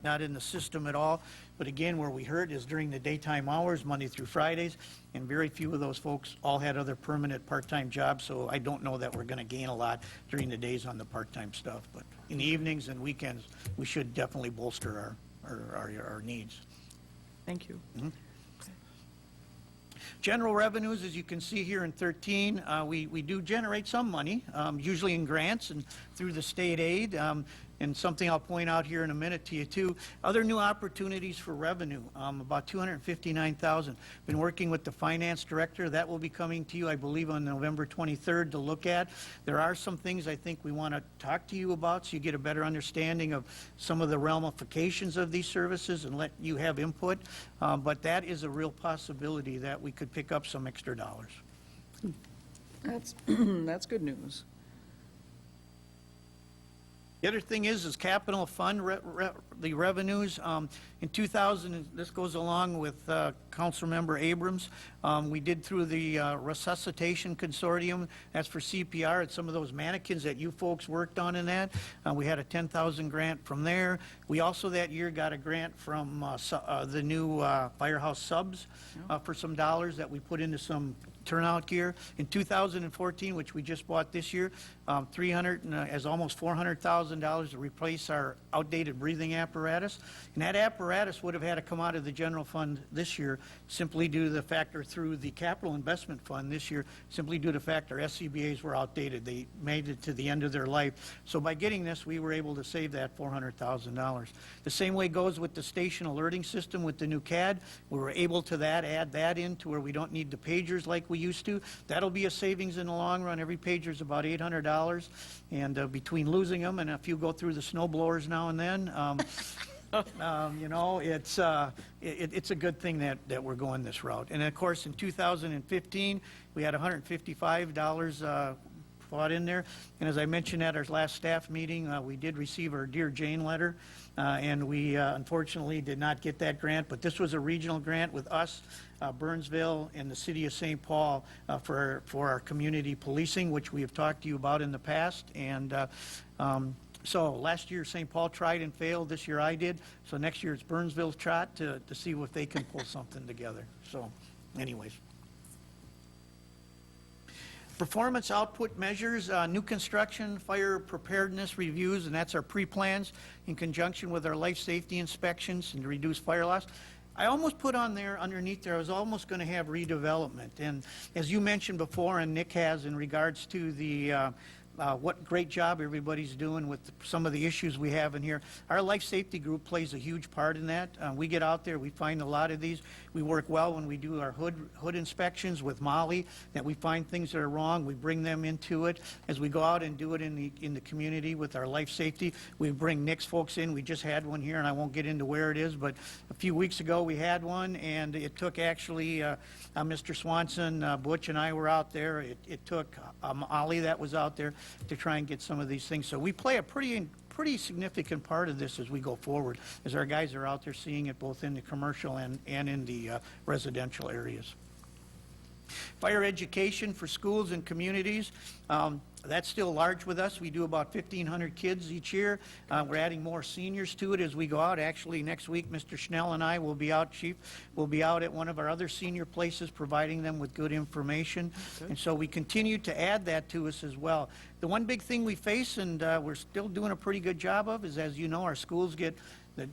not in the system at all. But again, where we hurt is during the daytime hours, Monday through Fridays, and very few of those folks all had other permanent part-time jobs, so I don't know that we're going to gain a lot during the days on the part-time stuff. But in the evenings and weekends, we should definitely bolster our needs. Thank you. Mm-hmm. General revenues, as you can see here in 13, we do generate some money, usually in grants and through the state aid. And something I'll point out here in a minute to you too, other new opportunities for revenue, about $259,000. Been working with the finance director. That will be coming to you, I believe, on November 23rd to look at. There are some things I think we want to talk to you about so you get a better understanding of some of the ramifications of these services and let you have input. But that is a real possibility that we could pick up some extra dollars. That's good news. The other thing is capital fund the revenues. In 2000, this goes along with Councilmember Abrams. We did through the resuscitation consortium. That's for CPR. It's some of those mannequins that you folks worked on in that. We had a $10,000 grant from there. We also that year got a grant from the new firehouse subs for some dollars that we put into some turnout gear. In 2014, which we just bought this year, almost $400,000 to replace our outdated breathing apparatus. And that apparatus would have had to come out of the general fund this year simply due to the factor through the capital investment fund this year, simply due to the fact our SCBAs were outdated. They made it to the end of their life. So by getting this, we were able to save that $400,000. The same way goes with the station alerting system with the new CAD. We were able to add that in to where we don't need the pagers like we used to. That'll be a savings in the long run. Every pager is about $800, and between losing them and a few go through the snow blowers now and then, you know, it's a good thing that we're going this route. And of course, in 2015, we had $155 brought in there. And as I mentioned at our last staff meeting, we did receive our Dear Jane letter, and we unfortunately did not get that grant. But this was a regional grant with us, Burnsville, and the city of St. Paul for our community policing, which we have talked to you about in the past. And so last year St. Paul tried and failed. This year I did. So next year it's Burnsville's shot to see if they can pull something together. So anyways. Performance output measures, new construction, fire preparedness reviews, and that's our pre-plans in conjunction with our life safety inspections and to reduce fire loss. I almost put on there, underneath there, I was almost going to have redevelopment. And as you mentioned before, and Nick has in regards to the what great job everybody's doing with some of the issues we have in here. Our life safety group plays a huge part in that. We get out there, we find a lot of these. We work well when we do our hood inspections with Molly, that we find things that are wrong. We bring them into it. As we go out and do it in the community with our life safety, we bring Nick's folks in. We just had one here, and I won't get into where it is, but a few weeks ago we had one, and it took actually Mr. Swanson, Butch, and I were out there. It took Ollie that was out there to try and get some of these things. So we play a pretty significant part of this as we go forward, as our guys are out there seeing it both in the commercial and in the residential areas. Fire education for schools and communities. That's still large with us. We do about 1,500 kids each year. We're adding more seniors to it as we go out. Actually, next week, Mr. Schnell and I will be out, Chief, will be out at one of our other senior places providing them with good information. Okay. And so we continue to add that to us as well. The one big thing we face, and we're still doing a pretty good job of, is, as you know, our schools get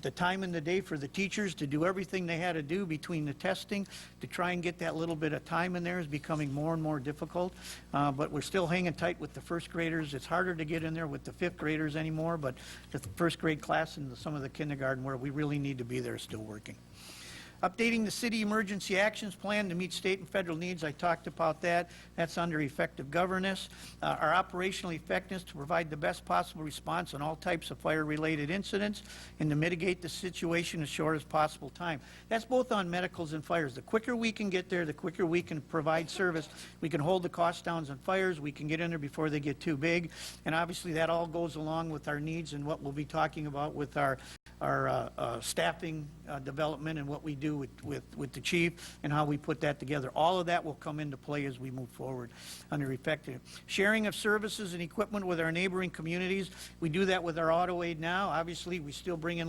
the time in the day for the teachers to do everything they had to do between the testing to try and get that little bit of time in there is becoming more and more difficult. But we're still hanging tight with the first graders. It's harder to get in there with the fifth graders anymore, but the first grade class and some of the kindergarten where we really need to be there is still working. Updating the city emergency actions plan to meet state and federal needs. I talked about that. That's under effective governance. Our operational effectiveness to provide the best possible response on all types of fire-related incidents and to mitigate the situation as short as possible time. That's both on medicals and fires. The quicker we can get there, the quicker we can provide service. We can hold the cost down on fires. We can get in there before they get too big. And obviously that all goes along with our needs and what we'll be talking about with our staffing development and what we do with the chief and how we put that together. All of that will come into play as we move forward under effective. Sharing of services and equipment with our neighboring communities. We do that with our auto aid now. Obviously, we still bring in